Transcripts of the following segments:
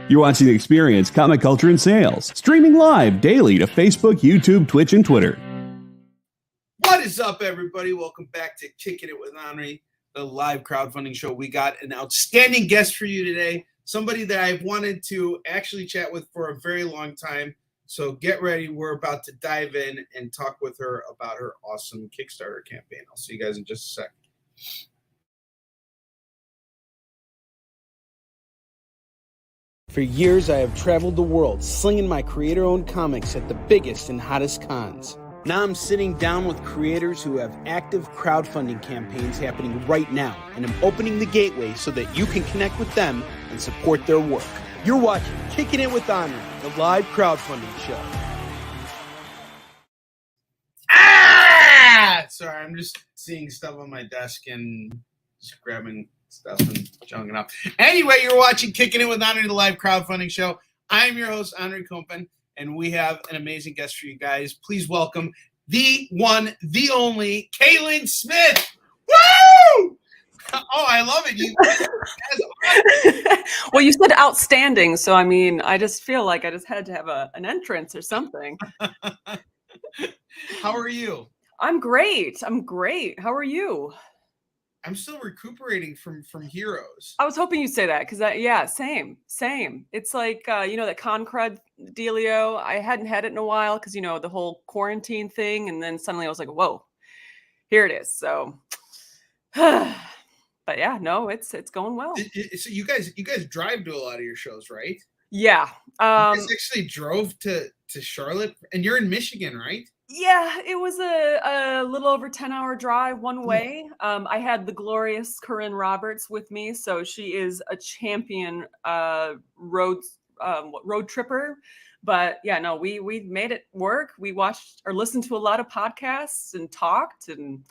You're watching The Experience, Comic Culture and Sales, streaming live daily to Facebook, YouTube, Twitch, and Twitter. What is up, everybody? Welcome back to Kickin It With Onrie, the live crowdfunding show. We got an outstanding guest for you today, somebody that I've wanted to actually chat with for a very long time. So get ready. We're about to dive in and talk with her about her awesome Kickstarter campaign. I'll see you guys in just a sec. For years, I have traveled the world slinging my creator-owned comics at the biggest and hottest cons. Now I'm sitting down with creators who have active crowdfunding campaigns happening right now, and I'm opening the gateway so that you can connect with them and support their work. You're watching Kickin It With Onrie, the live crowdfunding show. Sorry, I'm just seeing stuff on my desk and just grabbing stuff and junking up. Anyway, you're watching Kickin It With Onrie, the live crowdfunding show. I'm your host, Onrie Kompan, and we have an amazing guest for you guys. Please welcome the one, the only, Kaylin Smith. Woo! Oh, I love it. Well, you said outstanding, so I mean, I just feel like I just had to have an entrance or something. How are you? I'm great. How are you? I'm still recuperating from Heroes. I was hoping you'd say that because, yeah, same. It's like, that con crud dealio. I hadn't had it in a while because, the whole quarantine thing. And then suddenly I was like, whoa, here it is. So, but yeah, no, it's going well. So you guys drive to a lot of your shows, right? Yeah. You guys actually drove to Charlotte, and you're in Michigan, right? Yeah, it was a little over 10-hour drive one way. I had the glorious Corinne Roberts with me, so she is a champion road tripper. But yeah, no, we made it work. We watched or listened to a lot of podcasts and talked and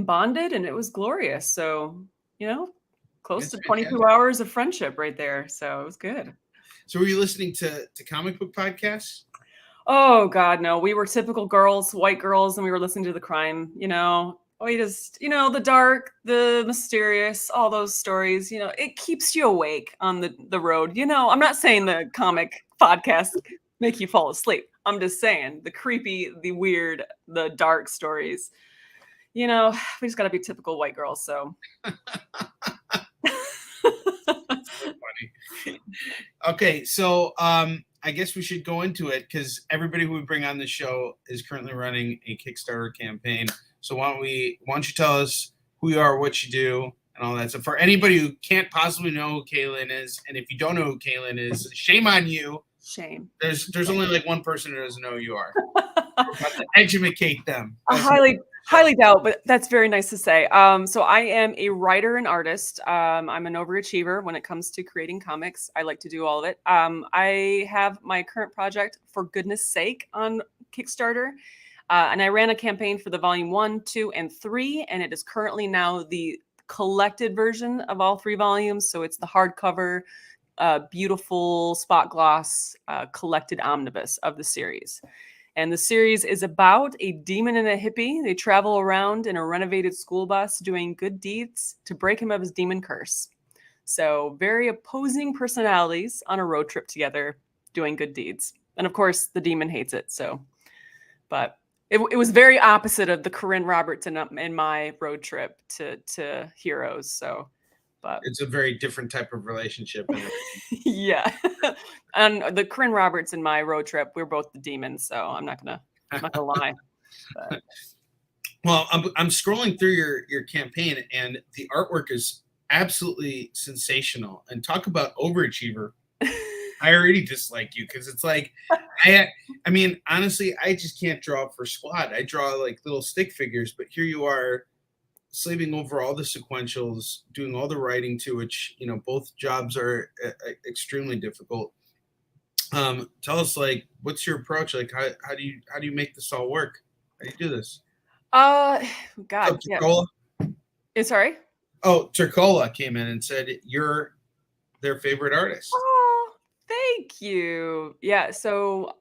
bonded, and it was glorious. So close to 22 hours of friendship right there. So it was good. So were you listening to comic book podcasts? Oh God, no. We were typical girls, white girls, and we were listening to the crime, we just, the dark, the mysterious, all those stories, it keeps you awake on the road. I'm not saying the comic podcasts make you fall asleep. I'm just saying the creepy, the weird, the dark stories, we just got to be typical white girls. So. Funny. Okay, so I guess we should go into it because everybody who we bring on the show is currently running a Kickstarter campaign. So why don't you tell us who you are, what you do, and all that. So for anybody who can't possibly know who Kaylin is, and if you don't know who Kaylin is, shame on you. Shame. There's only like one person who doesn't know who you are. Have to educate them. Highly doubt, but that's very nice to say. So I am a writer and artist. I'm an overachiever when it comes to creating comics. I like to do all of it. I have my current project, For Goodness Sake, on Kickstarter. And I ran a campaign for the volume 1, 2, and 3. And it is currently now the collected version of all 3 volumes. So it's the hardcover, beautiful spot gloss collected omnibus of the series. And the series is about a demon and a hippie. They travel around in a renovated school bus doing good deeds to break him of his demon curse. So very opposing personalities on a road trip together doing good deeds. And of course, the demon hates it. So, but it was very opposite of the Corinne Roberts in my road trip to Heroes. So, but it's a very different type of relationship. Yeah. And the Corinne Roberts in my road trip, we're both the demons, so I'm not gonna lie. But. Well, I'm scrolling through your campaign, and the artwork is absolutely sensational. And talk about overachiever. I already dislike you because it's like, I mean, honestly, I just can't draw for squad. I draw like little stick figures, but here you are, slaving over all the sequentials, doing all the writing to which, both jobs are extremely difficult. Tell us, like, what's your approach? Like, how do you make this all work? How do you do this? God. Turcola? Sorry? Oh, Turcola came in and said you're their favorite artist. Oh, thank you. Yeah. So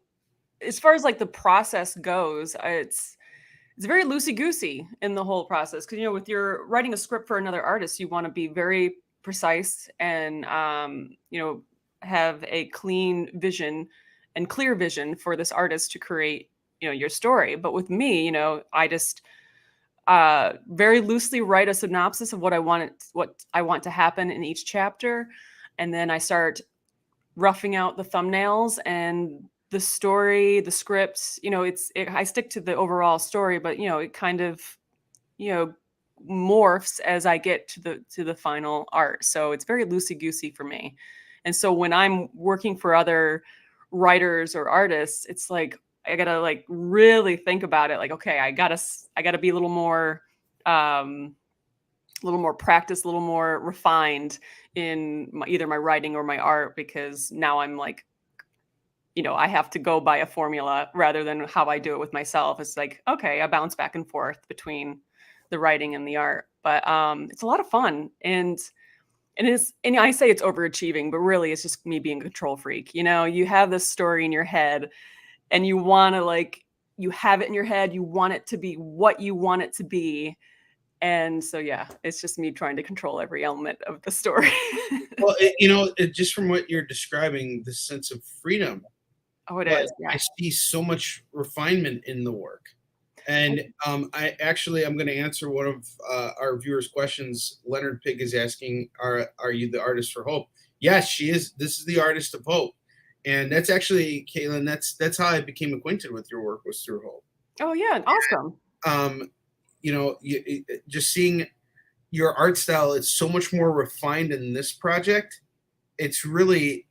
as far as like the process goes, it's very loosey-goosey in the whole process. Because, with your writing a script for another artist, you want to be very precise and, have a clean vision and clear vision for this artist to create, your story. But with me, I just very loosely write a synopsis of what I want to happen in each chapter, and then I start roughing out the thumbnails and the story, the scripts. I stick to the overall story, but it kind of morphs as I get to the final art. So it's very loosey goosey for me. And so when I'm working for other writers or artists, it's like I gotta like really think about it. Like, okay, I gotta be a little more practiced, a little more refined in either my writing or my art, because now I'm like, I have to go by a formula rather than how I do it with myself. It's like, okay, I bounce back and forth between the writing and the art, but it's a lot of fun. And I say it's overachieving, but really it's just me being a control freak. You have this story in your head and you want to you have it in your head, you want it to be what you want it to be. And so, yeah, it's just me trying to control every element of the story. Well, just from what you're describing, the sense of freedom. Oh, it is. Yeah. I see so much refinement in the work. And I'm going to answer one of our viewers' questions. Leonard Pig is asking, are you the artist for Hope? Yes, she is. This is the artist of Hope. And that's actually, Caitlin, that's how I became acquainted with your work, was through Hope. Oh, yeah. Awesome. Just seeing your art style, it's so much more refined in this project. It's really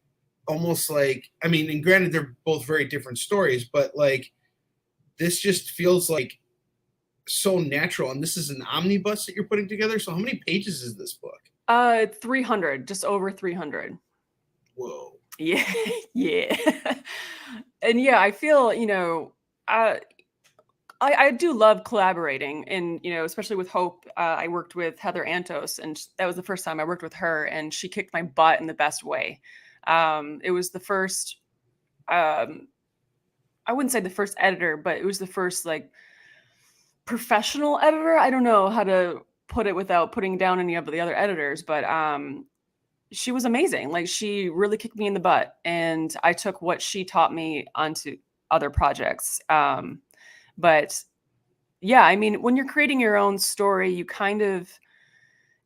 almost like, and granted, they're both very different stories, but like, this just feels like so natural. And this is an omnibus that you're putting together. So how many pages is this book? 300, just over 300. Whoa. Yeah. Yeah. And yeah, I feel, I do love collaborating, and, especially with Hope. I worked with Heather Antos, and that was the first time I worked with her, and she kicked my butt in the best way. It was the first, I wouldn't say the first editor, but it was the first professional editor. I don't know how to put it without putting down any of the other editors, but she was amazing. Like, she really kicked me in the butt, and I took what she taught me onto other projects. But yeah, when you're creating your own story,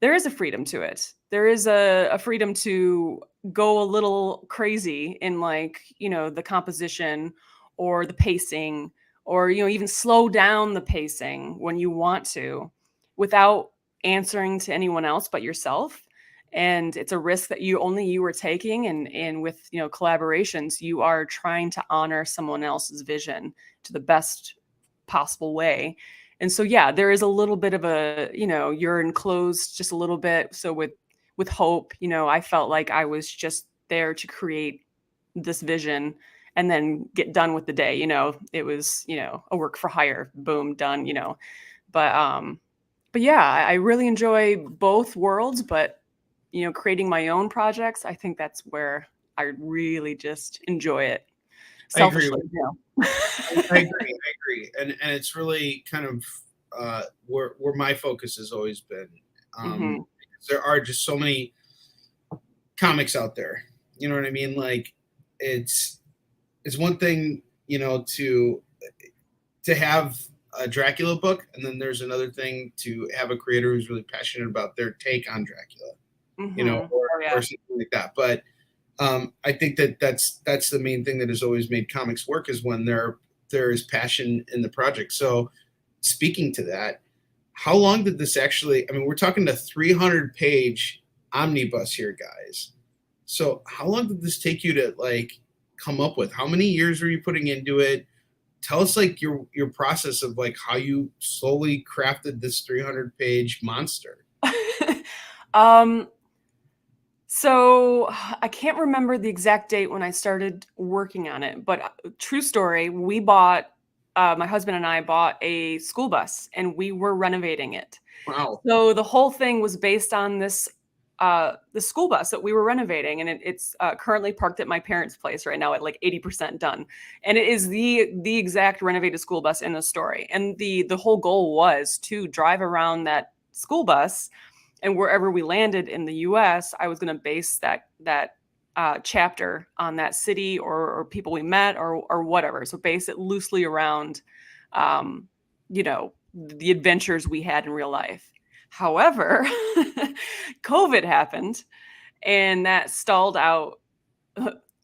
there is a freedom to it. There is a freedom to go a little crazy in the composition or the pacing, or, even slow down the pacing when you want to, without answering to anyone else but yourself. And it's a risk that you are taking. And with, collaborations, you are trying to honor someone else's vision to the best possible way. And so, yeah, there is a little bit of you're enclosed just a little bit. So with Hope, I felt like I was just there to create this vision and then get done with the day. It was, a work for hire, boom, done, but yeah, I really enjoy both worlds, but, creating my own projects, I think that's where I really just enjoy it. Selfishly, I agree. And it's really kind of where my focus has always been. There are just so many comics out there. You know what I mean? Like, it's one thing, to have a Dracula book, and then there's another thing to have a creator who's really passionate about their take on Dracula, or something like that. But I think that's the main thing that has always made comics work, is when there is passion in the project. So speaking to that, how long did this actually, we're talking a 300-page omnibus here, guys. So how long did this take you to come up with? How many years were you putting into it? Tell us your process of how you slowly crafted this 300-page monster. So I can't remember the exact date when I started working on it, but true story, we bought, my husband and I bought a school bus, and we were renovating it. Wow. So the whole thing was based on this, the school bus that we were renovating, and it's currently parked at my parents' place right now at 80% done. And it is the exact renovated school bus in the story. And the whole goal was to drive around that school bus, and wherever we landed in the US, I was going to base that chapter on that city or people we met or whatever. So base it loosely around, you know, the adventures we had in real life. However, COVID happened and that stalled out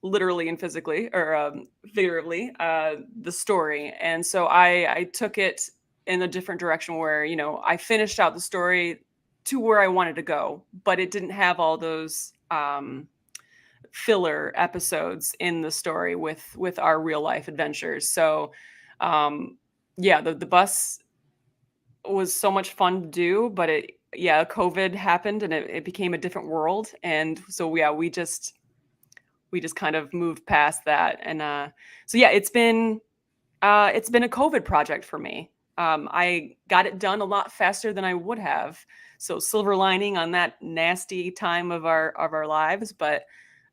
literally and physically or figuratively the story. And so I took it in a different direction where, you know, I finished out the story to where I wanted to go, but it didn't have all those filler episodes in the story with our real life adventures. So yeah, the bus was so much fun to do, but COVID happened and it became a different world. And so yeah, we just kind of moved past that. And so yeah, it's been a COVID project for me. I got it done a lot faster than I would have. So silver lining on that nasty time of our lives, but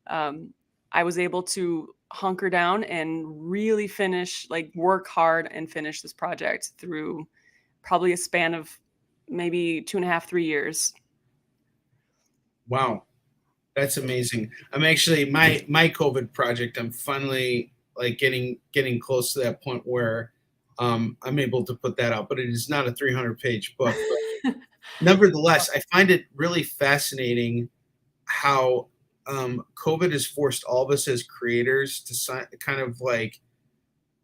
I was able to hunker down and really work hard and finish this project through probably a span of maybe 2.5, 3 years. Wow. That's amazing. I'm actually my COVID project. I'm finally like getting close to that point where I'm able to put that out, but it is not a 300-page book. But nevertheless, I find it really fascinating how COVID has forced all of us as creators to kind of like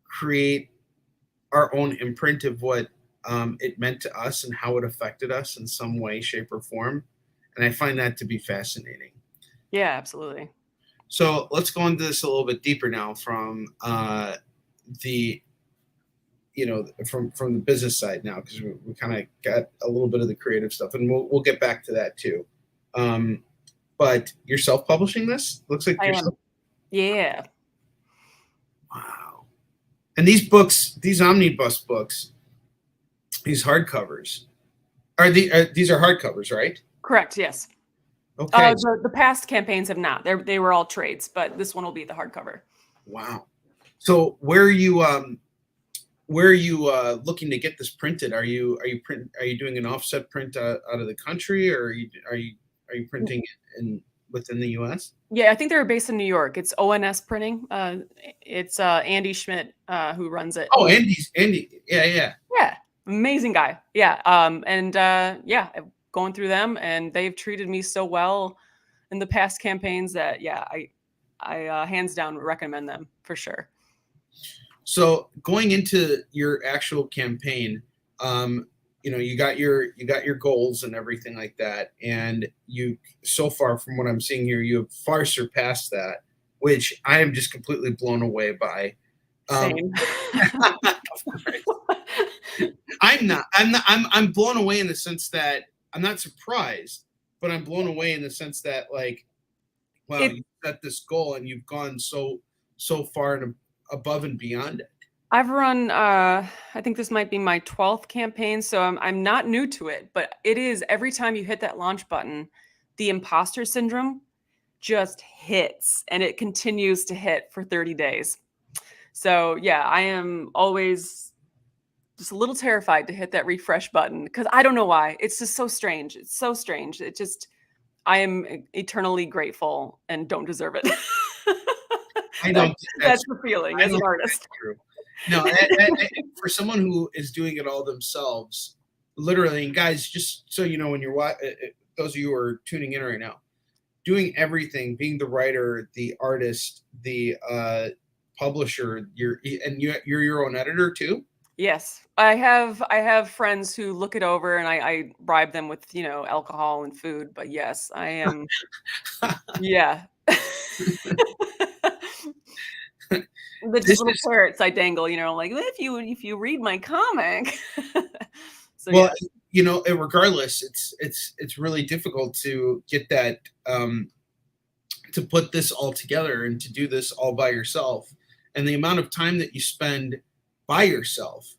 create our own imprint of what it meant to us and how it affected us in some way, shape, or form. And I find that to be fascinating. Yeah, absolutely. So let's go into this a little bit deeper now from the business side now, because we kind of got a little bit of the creative stuff, and we'll get back to that too. But you're self-publishing this? Looks like you're Yeah. Wow. And these books, these omnibus books, these hardcovers, these are hardcovers, right? Correct. Yes. Okay. The past campaigns have not. They were all trades, but this one will be the hardcover. Wow. So where are you looking to get this printed? Are you doing an offset print out of the country, or are you printing it within the U.S.? Yeah, I think they're based in New York. It's ONS Printing. It's Andy Schmidt who runs it. Oh, Andy. Yeah. Yeah, amazing guy. Yeah. Going through them, and they've treated me so well in the past campaigns that I hands down recommend them for sure. So going into your actual campaign, you got your goals and everything like that, and you, so far from what I'm seeing here, you have far surpassed that, which I am just completely blown away by. Same. I'm blown away in the sense that I'm not surprised, but I'm blown away in the sense that, like, wow, you set this goal and you've gone so far and above and beyond it. I've run, I think this might be my 12th campaign, so I'm not new to it, but it is every time you hit that launch button, the imposter syndrome just hits, and it continues to hit for 30 days. So yeah, I am always just a little terrified to hit that refresh button because I don't know why. It's just so strange. It's so strange. I am eternally grateful and don't deserve it. I don't. That's the feeling as an artist. True. No, for someone who is doing it all themselves, literally, and guys, just so you know, when you're those of you who are tuning in right now, doing everything, being the writer, the artist, the publisher, you're your own editor too. Yes, I have friends who look it over, and I bribe them with alcohol and food. But yes, I am. Yeah. The little carrots I dangle, like if you read my comic. So, well, yeah. Regardless, it's really difficult to get that to put this all together and to do this all by yourself, and the amount of time that you spend by yourself.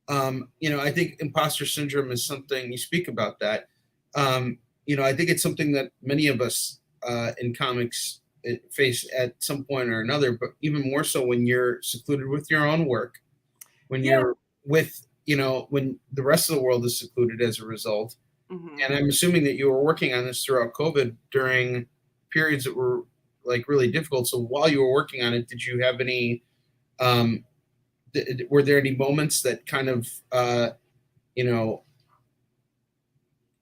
I think imposter syndrome is something you speak about that. I think it's something that many of us in comics face at some point or another, but even more so when you're secluded with your own work, when you're with, when the rest of the world is secluded as a result. Mm-hmm. And I'm assuming that you were working on this throughout COVID during periods that were like really difficult. So while you were working on it, did you have any were there any moments that kind of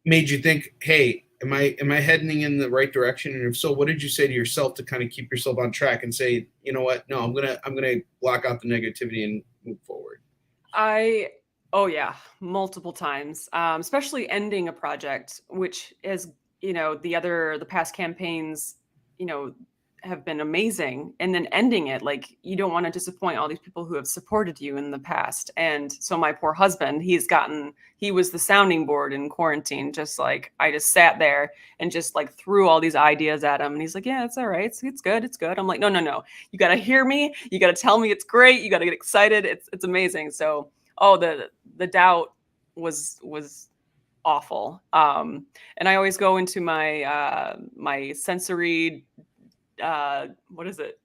made you think, hey, am I heading in the right direction? And if so, what did you say to yourself to kind of keep yourself on track and say, you know what, no, I'm gonna block out the negativity and move forward? Oh yeah, multiple times, especially ending a project, which is, the past campaigns, have been amazing. And then ending it, like, you don't want to disappoint all these people who have supported you in the past. And so my poor husband, he was the sounding board in quarantine. Just like, I just sat there and just like threw all these ideas at him. And he's like, yeah, it's all right. It's good. It's good. I'm like, no. You got to hear me. You got to tell me it's great. You got to get excited. It's amazing. So, the doubt was awful. And I always go into my sensory, what is it?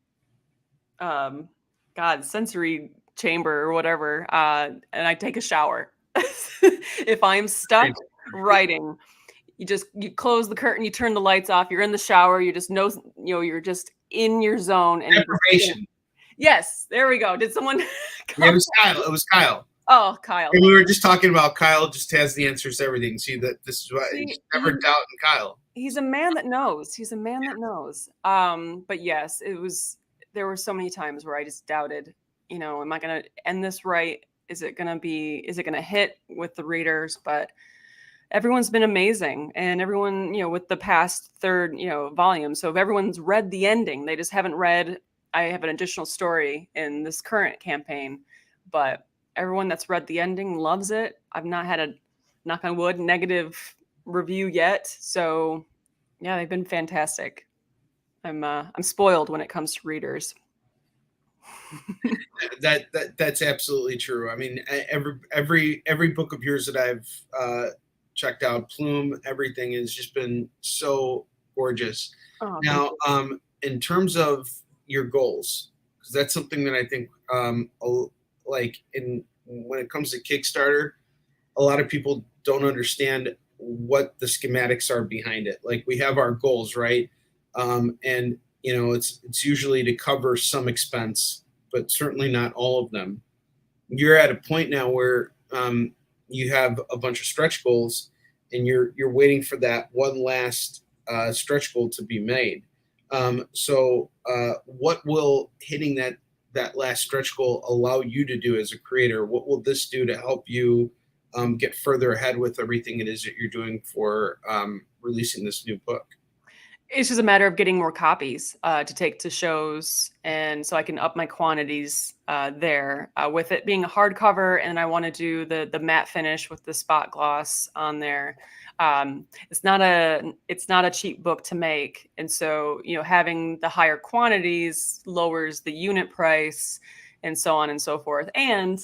Sensory chamber or whatever. And I take a shower. If I'm stuck writing, you close the curtain, you turn the lights off, you're in the shower, you just know, you're just in your zone. And deprivation. Yes, there we go. Did someone? Yeah, it was Kyle. Oh, Kyle. And we were just talking about Kyle just has the answers to everything. See, that this is why never doubt in Kyle. He's a man that knows. But yes, there were so many times where I just doubted, am I going to end this right? Is it going to hit with the readers? But everyone's been amazing. And everyone, with the past third, volume. So if everyone's read the ending, they just haven't read, I have an additional story in this current campaign, but everyone that's read the ending loves it. I've not had a, knock on wood, negative review yet. So yeah, they've been fantastic. I'm spoiled when it comes to readers. That's absolutely true. I mean, every book of yours that I've checked out, Plume, everything has just been so gorgeous. Oh, now, in terms of your goals, because that's something that I think when it comes to Kickstarter, a lot of people don't understand what the schematics are behind it. Like, we have our goals, right? And it's usually to cover some expense, but certainly not all of them. You're at a point now where you have a bunch of stretch goals, and you're waiting for that one last stretch goal to be made. So what will hitting that last stretch goal allow you to do as a creator? What will this do to help you get further ahead with everything it is that you're doing for releasing this new book? It's just a matter of getting more copies to take to shows, and so I can up my quantities there. With it being a hardcover, and I want to do the matte finish with the spot gloss on there. It's not a cheap book to make, and so having the higher quantities lowers the unit price, and so on and so forth. And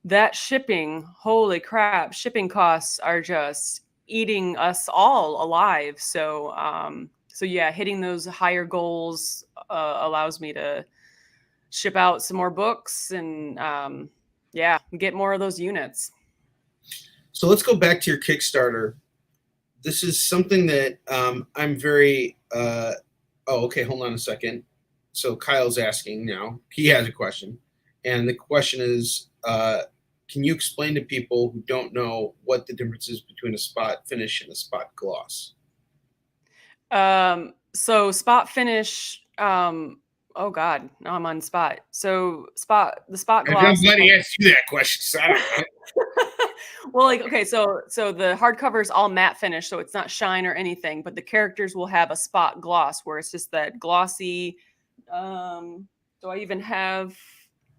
that shipping, holy crap, shipping costs are just eating us all alive. So yeah, hitting those higher goals allows me to ship out some more books and get more of those units. So let's go back to your Kickstarter. This is something that I'm very okay, hold on a second. So Kyle's asking now. He has a question. And the question is, can you explain to people who don't know what the difference is between a spot finish and a spot gloss? So spot finish, oh God, now I'm on spot. So the spot gloss. I'm glad he asked you that question. So I don't know. Well, okay, so the hardcover is all matte finish, so it's not shine or anything, but the characters will have a spot gloss where it's just that glossy.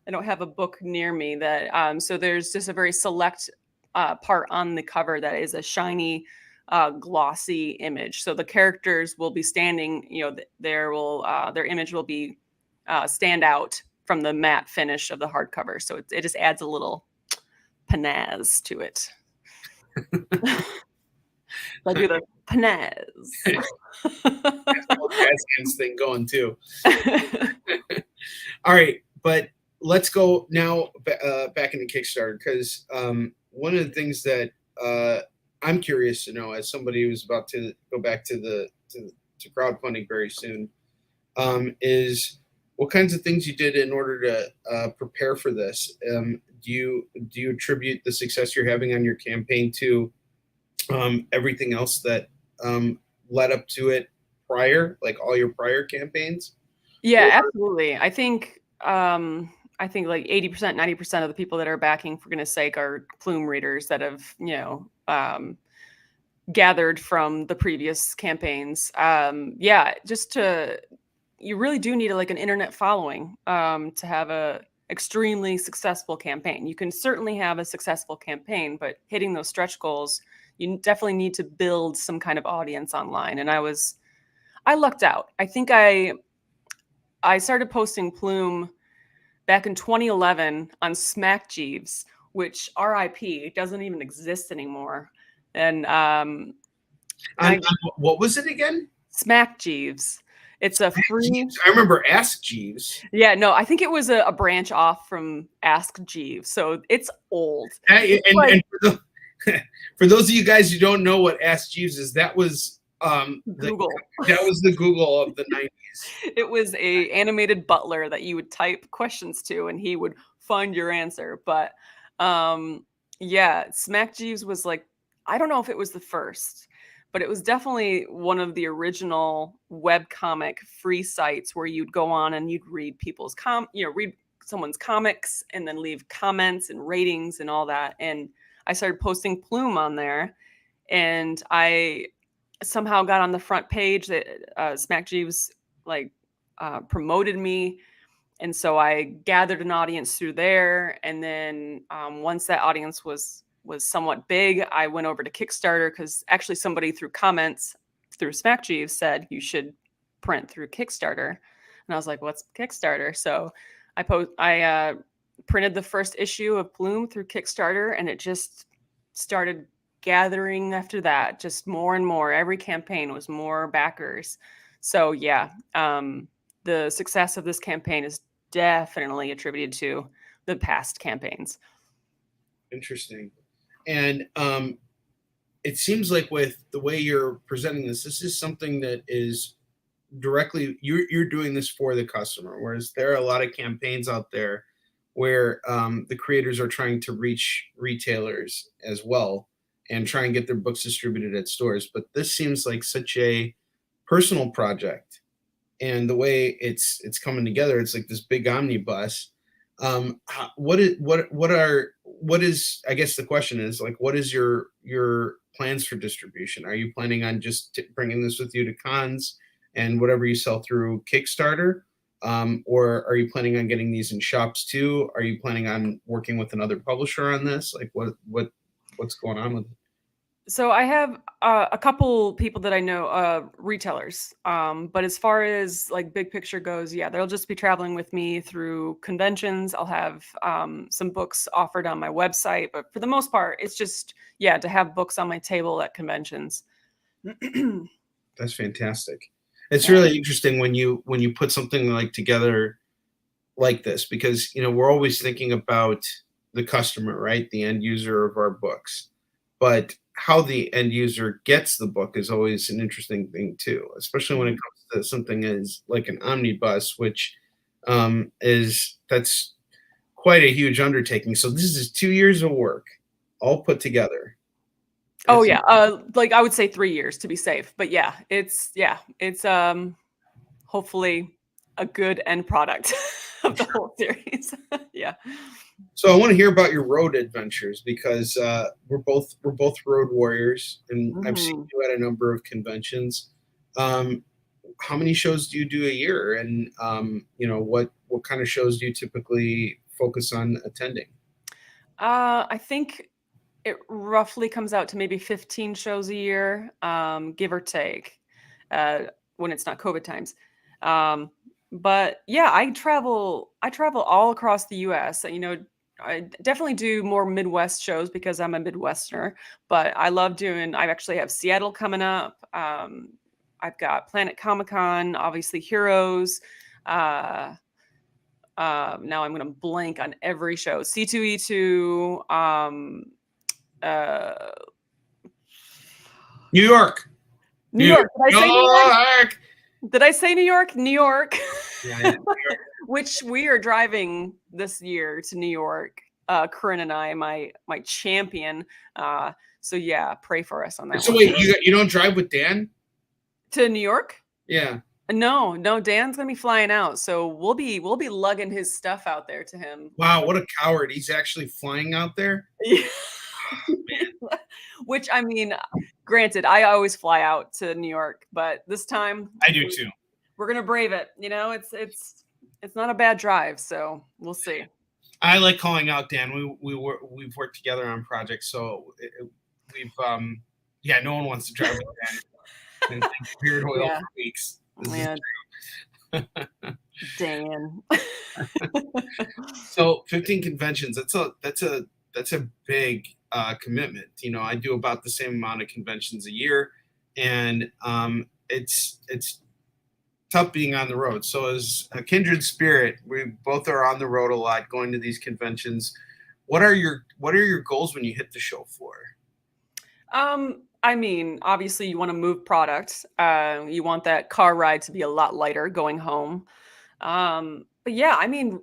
I don't have a book near me that, so there's just a very select part on the cover that is a shiny, glossy image. So the characters will be standing, their image will be stand out from the matte finish of the hardcover. So it just adds a little panaz to it. I do the panaz. That's thing going too. All right, but let's go now back into Kickstarter, because one of the things that I'm curious to know, as somebody who's about to go back to crowdfunding very soon, is what kinds of things you did in order to prepare for this. Do you attribute the success you're having on your campaign to everything else that led up to it prior, like all your prior campaigns? Yeah, Or- absolutely. I think like 80%, 90% of the people that are backing, for goodness sake, are Plume readers that have, gathered from the previous campaigns. You really do need like an internet following to have a extremely successful campaign. You can certainly have a successful campaign, but hitting those stretch goals, you definitely need to build some kind of audience online. And I lucked out. I think I started posting Plume back in 2011 on Smack Jeeves, which RIP doesn't even exist anymore. And what was it again? Smack Jeeves. It's a free. Jeeves. I remember Ask Jeeves. Yeah, no, I think it was a branch off from Ask Jeeves, so it's old. And for those of you guys who don't know what Ask Jeeves is, that was Google. That was the Google of the 90s. It was a animated butler that you would type questions to, and he would find your answer. But yeah, Smack Jeeves was like, I don't know if it was the first, but it was definitely one of the original webcomic free sites where you'd go on and you'd read people's read someone's comics and then leave comments and ratings and all that. And I started posting Plume on there, and I somehow got on the front page that Smack Jeeves promoted me. And so I gathered an audience through there. And then once that audience was somewhat big, I went over to Kickstarter, because actually somebody through comments through Smack Jeeves said you should print through Kickstarter. And I was like, what's Kickstarter? So I printed the first issue of Plume through Kickstarter, and it just started gathering after that, just more and more. Every campaign was more backers. So yeah, the success of this campaign is definitely attributed to the past campaigns. Interesting. And it seems like with the way you're presenting this is something that is directly, you're doing this for the customer, whereas there are a lot of campaigns out there where the creators are trying to reach retailers as well and try and get their books distributed at stores. But this seems like such a personal project, and the way it's coming together, it's like this big omnibus. What is, I guess the question is, like, what is your plans for distribution? Are you planning on just bringing this with you to cons and whatever you sell through Kickstarter? Or are you planning on getting these in shops too? Are you planning on working with another publisher on this? Like what's going on with it? So I have a couple people that I know, retailers. But as far as like big picture goes, yeah, they'll just be traveling with me through conventions. I'll have some books offered on my website, but for the most part, it's just, yeah, to have books on my table at conventions. That's fantastic. It's really interesting when you put something like together like this, because we're always thinking about the customer, right? The end user of our books, but how the end user gets the book is always an interesting thing too, especially when it comes to something as like an omnibus, which that's quite a huge undertaking. So this is 2 years of work all put together. Oh yeah, like I would say 3 years to be safe, but yeah, it's hopefully a good end product of the whole series. Yeah. So I want to hear about your road adventures, because we're both road warriors, and I've seen you at a number of conventions. How many shows do you do a year, and what kind of shows do you typically focus on attending? I think it roughly comes out to maybe 15 shows a year, give or take, when it's not COVID times. But yeah, I travel all across the US. I definitely do more Midwest shows because I'm a Midwesterner, but I actually have Seattle coming up. I've got Planet Comic-Con, obviously Heroes. Now I'm going to blank on every show. C2E2, New York. New York. Did I say New York? Did I say New York? New York. Yeah. Which we are driving this year to New York. Corinne and I, my champion. So yeah, pray for us on that. So one. wait, you don't drive with Dan to New York? Yeah. No, Dan's gonna be flying out, so we'll be lugging his stuff out there to him. Wow, what a coward! He's actually flying out there. Yeah. Which, I mean, granted, I always fly out to New York, but this time I do too. We're gonna brave it. You know, it's not a bad drive, so we'll see. I like calling out Dan. We've worked together on projects, so we've no one wants to drive with Dan and beard oil for weeks. Yeah. Dan. So 15 conventions. That's a big commitment. You know, I do about the same amount of conventions a year, and it's tough being on the road. So as a kindred spirit, we both are on the road a lot, going to these conventions. What are your goals when you hit the show floor? I mean, obviously you want to move product. You want that car ride to be a lot lighter going home. But yeah, I mean,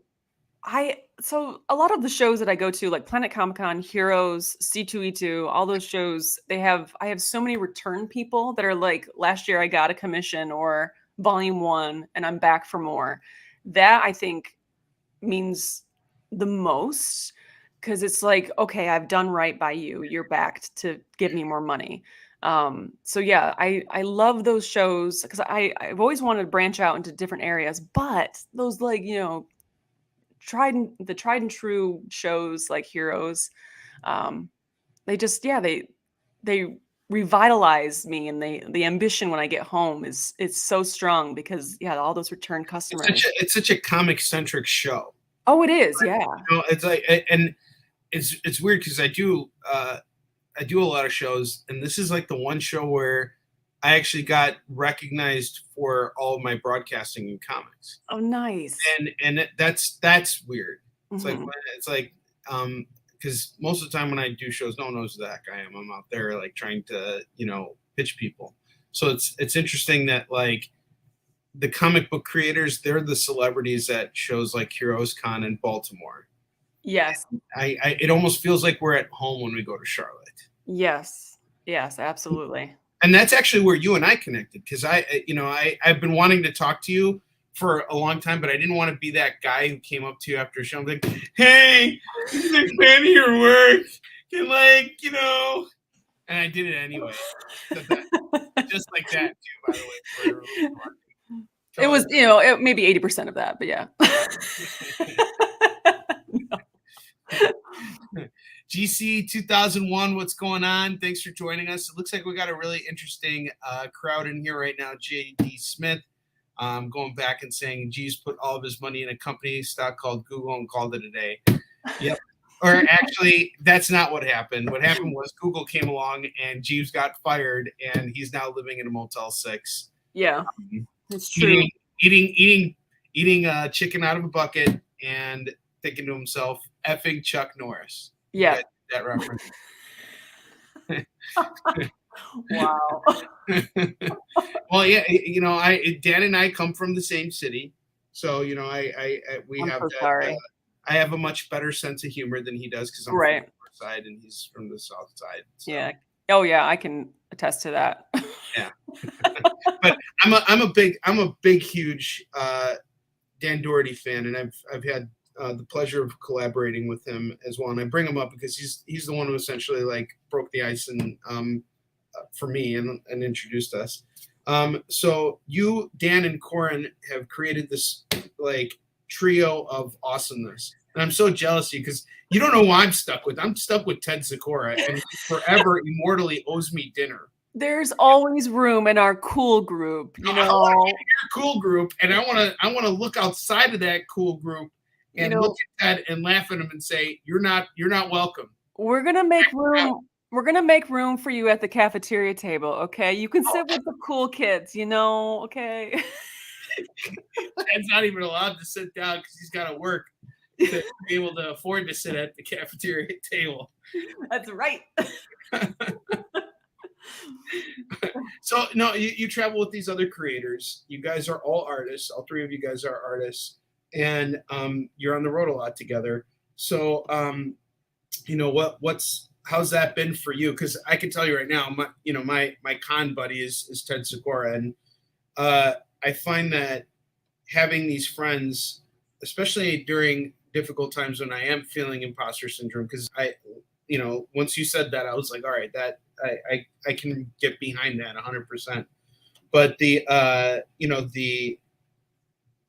so a lot of the shows that I go to, like Planet Comic-Con, Heroes, C2E2, all those shows, I have so many return people that are like, last year I got a commission or volume 1 and I'm back for more. That I think means the most, because it's like, okay, I've done right by you. You're back to give me more money. So yeah, I love those shows because I've always wanted to branch out into different areas, but those, like, you know, tried and true shows like Heroes, they just, they revitalize me, and the ambition when I get home it's so strong because all those return customers. It's such a comic centric show. Oh, it is. Yeah. You know, it's like, and it's weird because I do a lot of shows, and this is like the one show where I actually got recognized for all of my broadcasting in comics. Oh, nice. And that's weird. It's like because most of the time when I do shows, no one knows who the heck I am. I'm out there like trying to, you know, pitch people. So it's interesting that like the comic book creators, they're the celebrities at shows like Heroes Con in Baltimore. Yes. It almost feels like we're at home when we go to Charlotte. Yes, absolutely. And that's actually where you and I connected, because I've been wanting to talk to you for a long time, but I didn't want to be that guy who came up to you after a show and be like, hey, I'm a big fan of your work. And like, you know, and I did it anyway. Just like that too, by the way. It was, you know, maybe 80% of that, but yeah. GC 2001, what's going on? Thanks for joining us. It looks like we got a really interesting crowd in here right now. JD Smith going back and saying G's put all of his money in a company stock called Google and called it a day. Yep. Or actually, that's not what happened. What happened was Google came along and Jeeves got fired, and he's now living in a Motel 6. Yeah, it's true. Eating chicken out of a bucket and thinking to himself, effing Chuck Norris. Yeah. That reference. Wow. Well, yeah, you know, Dan and I come from the same city, so you know, I have a much better sense of humor than he does because I'm from the north side and he's from the south side. So. Yeah. Oh yeah, I can attest to that. Yeah. But I'm a big huge Dan Doherty fan, and I've had the pleasure of collaborating with him as well. And I bring him up because he's the one who essentially like broke the ice and for me and introduced us. So you, Dan, and Corin have created this like trio of awesomeness. And I'm so jealous of you because you don't know who I'm stuck with. I'm stuck with Ted Sikora, and he forever immortally owes me dinner. There's always room in our cool group, you know. I want to get your cool group, and I want to look outside of that cool group and look at Ted and laugh at him and say, "You're not welcome." We're gonna make room. We're gonna make room for you at the cafeteria table. Okay, you can sit with the cool kids. You know. Okay. Ted's not even allowed to sit down because he's got to work to be able to afford to sit at the cafeteria table. That's right. So no, you travel with these other creators. You guys are all artists. All three of you guys are artists, and you're on the road a lot together. So how's that been for you? Because I can tell you right now, my con buddy is Ted Sikora, and I find that having these friends, especially during difficult times when I am feeling imposter syndrome, because once you said that, I was like, all right, that I can get behind that 100%. But there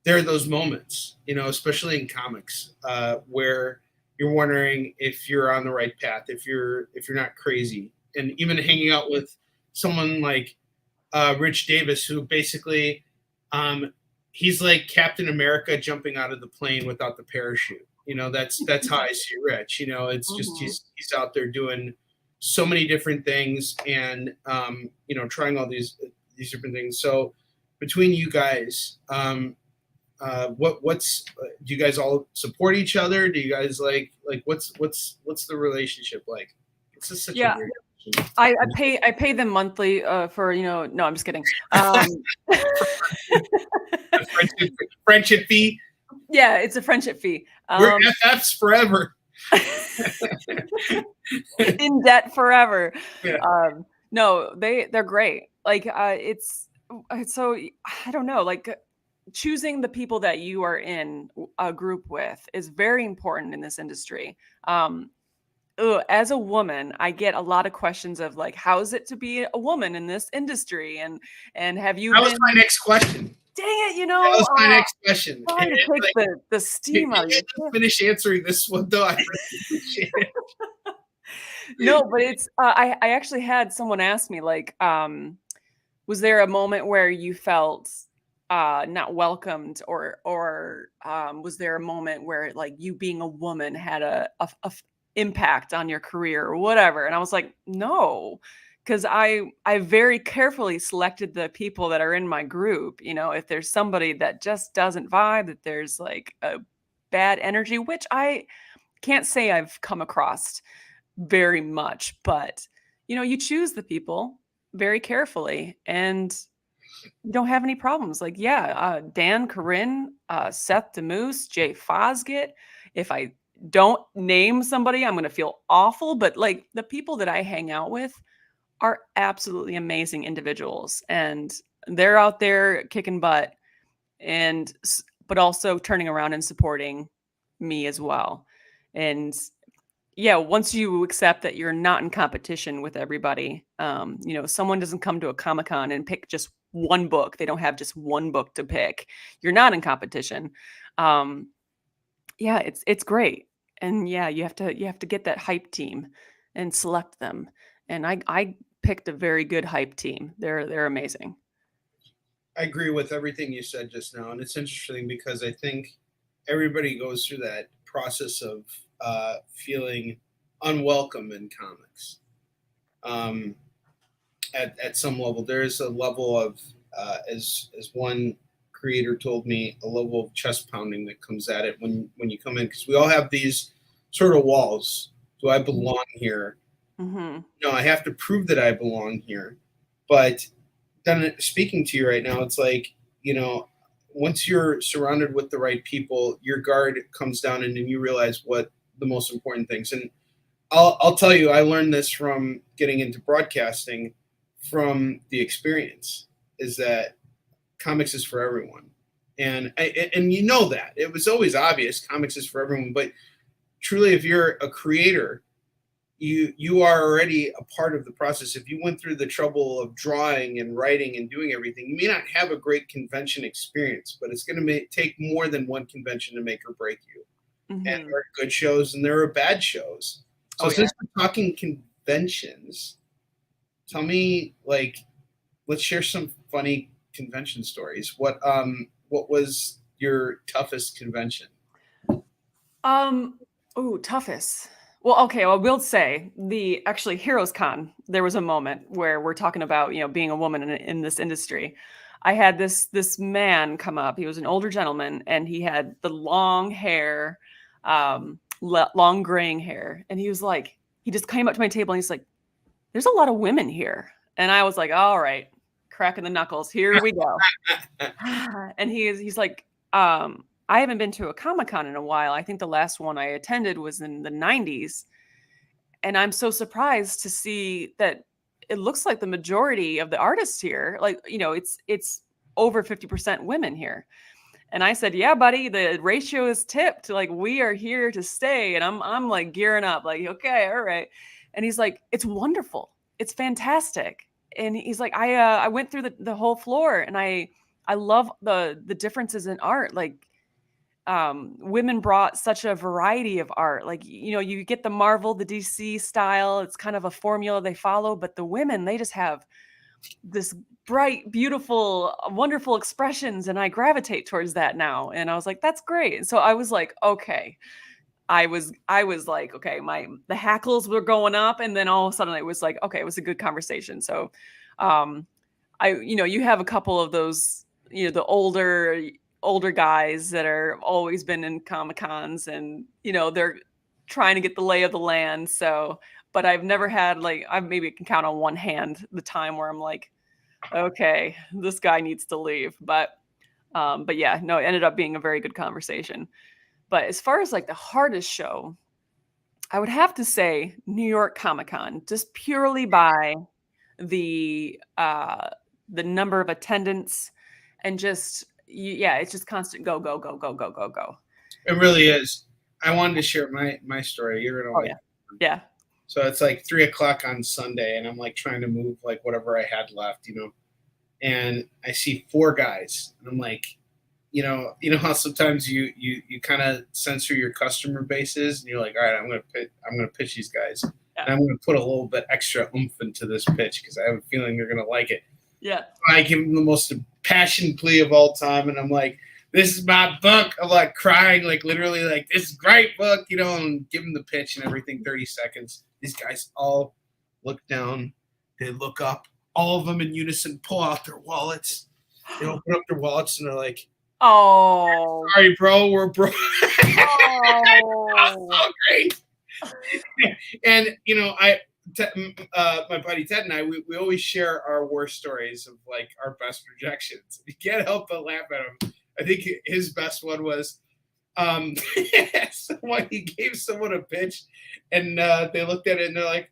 are those moments, especially in comics, where you're wondering if you're on the right path, if you're not crazy, and even hanging out with someone like Rich Davis, who basically he's like Captain America jumping out of the plane without the parachute. That's how I see Rich. It's just he's out there doing so many different things, and trying all these different things. So between you guys, what's do you guys all support each other? Do you guys like what's the relationship like? It's just such a weird question. I pay them monthly for no, I'm just kidding. Friendship fee. Yeah, it's a friendship fee. We're FFs forever. In debt forever. Yeah. No, they're great. Like it's so I don't know, like choosing the people that you are in a group with is very important in this industry. As a woman, I get a lot of questions of like, how is it to be a woman in this industry? And have you That was my next question. Dang it, That was my next question. Trying to take the steam out of you. Finish answering this one though. I really appreciate it. No, but it's I actually had someone ask me like, was there a moment where you felt not welcomed, or was there a moment where like you being a woman had a impact on your career or whatever? And I was like, no, because I very carefully selected the people that are in my group. If there's somebody that just doesn't vibe, that there's like a bad energy, which I can't say I've come across very much, but you choose the people very carefully and you don't have any problems. Like, Dan, Corinne, Seth DeMoose, Jay Fosgett. If I don't name somebody, I'm going to feel awful. But like the people that I hang out with are absolutely amazing individuals, and they're out there kicking butt, but also turning around and supporting me as well. And once you accept that you're not in competition with everybody, someone doesn't come to a Comic-Con and pick just one book. They don't have just one book to pick. You're not in competition. It's great. And you have to get that hype team and select them. And I picked a very good hype team. They're amazing. I agree with everything you said just now, and it's interesting because I think everybody goes through that process of feeling unwelcome in comics. At some level, there is a level of, as one creator told me, a level of chest pounding that comes at it when you come in, because we all have these sort of walls. Do I belong here? Mm-hmm. No, I have to prove that I belong here. But then speaking to you right now, it's like, once you're surrounded with the right people, your guard comes down and then you realize what the most important things. And I'll tell you, I learned this from getting into broadcasting, from the experience, is that comics is for everyone. And that. It was always obvious comics is for everyone. But truly, if you're a creator, you are already a part of the process. If you went through the trouble of drawing and writing and doing everything, you may not have a great convention experience, but it's going to take more than one convention to make or break you. Mm-hmm. And there are good shows and there are bad shows. So since we're talking conventions, tell me, let's share some funny convention stories. What was your toughest convention? Toughest. Well, okay. Well, we'll say actually Heroes Con, there was a moment where we're talking about, being a woman in this industry. I had this man come up. He was an older gentleman and he had the long hair, long graying hair. And he was like, he just came up to my table and he's like, there's a lot of women here. And I was like, all right, cracking the knuckles. Here we go. And he's like, I haven't been to a Comic-Con in a while. I think the last one I attended was in the 90s. And I'm so surprised to see that it looks like the majority of the artists here, like, it's over 50% women here. And I said, yeah, buddy, the ratio is tipped. Like, we are here to stay. And I'm like gearing up, like, okay, all right. And he's like, it's wonderful. It's fantastic. And he's like, I went through the whole floor, and I love the differences in art. Like, women brought such a variety of art. Like, you get the Marvel, the DC style. It's kind of a formula they follow, but the women, they just have this bright, beautiful, wonderful expressions. And I gravitate towards that now. And I was like, that's great. And so I was like, okay. I was like, okay, the hackles were going up, and then all of a sudden it was like, okay, it was a good conversation. So, you have a couple of those, the older guys that are always been in Comic-Cons, and, they're trying to get the lay of the land. So, but I've never had, like, I maybe can count on one hand the time where I'm like, okay, this guy needs to leave. But yeah, no, it ended up being a very good conversation. But as far as like the hardest show, I would have to say New York Comic-Con, just purely by the number of attendants, and just, it's just constant go, go, go, go, go, go, go. It really is. I wanted to share my story. You're gonna like. Yeah. So it's like 3:00 on Sunday, and I'm like trying to move like whatever I had left, and I see 4 guys, and I'm like, you know how sometimes you kind of censor your customer bases, and you're like, all right, I'm gonna pitch these guys, and I'm gonna put a little bit extra oomph into this pitch because I have a feeling they're gonna like it. Yeah. I give them the most impassioned plea of all time, and I'm like, this is my book. I'm like crying, like literally, like, this is a great book, and give them the pitch and everything. 30 seconds. These guys all look down, they look up, all of them in unison pull out their wallets. They open up their wallets and they're like, oh, sorry, bro, we're broke. Oh. So great. And my buddy Ted and I, we always share our war stories of like our best rejections. You can't help but laugh at him. I think his best one was someone, he gave someone a pitch, and they looked at it and they're like,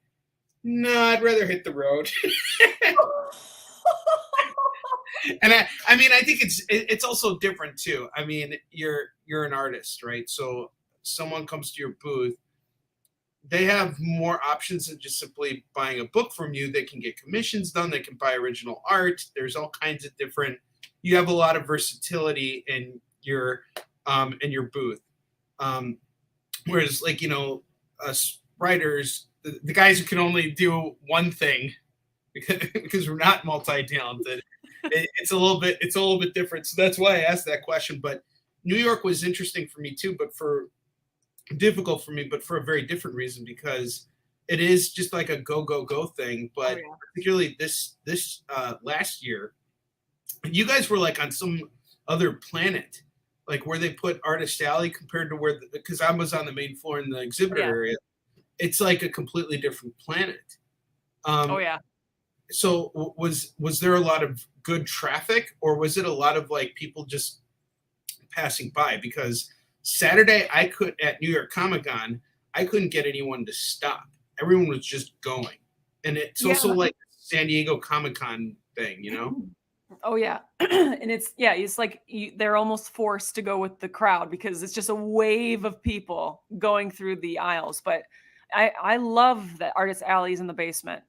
no, I'd rather hit the road. And I mean, I think it's also different too. I mean, you're an artist, right? So someone comes to your booth, they have more options than just simply buying a book from you. They can get commissions done. They can buy original art. There's all kinds of different. You have a lot of versatility in your booth. Whereas, like, us writers, the guys who can only do one thing because we're not multi-talented, it's a little bit different. So that's why I asked that question. But New York was interesting for me too, difficult for me, but for a very different reason, because it is just like a go, go, go thing. But particularly this last year, you guys were like on some other planet, like where they put Artist Alley compared to because I was on the main floor in the exhibitor area. It's like a completely different planet. So was there a lot of good traffic, or was it a lot of like people just passing by? Because Saturday at New York Comic-Con, I couldn't get anyone to stop. Everyone was just going. And it's also like San Diego Comic-Con thing, Oh yeah. And it's like they're almost forced to go with the crowd because it's just a wave of people going through the aisles. But I love that Artist Alley's in the basement,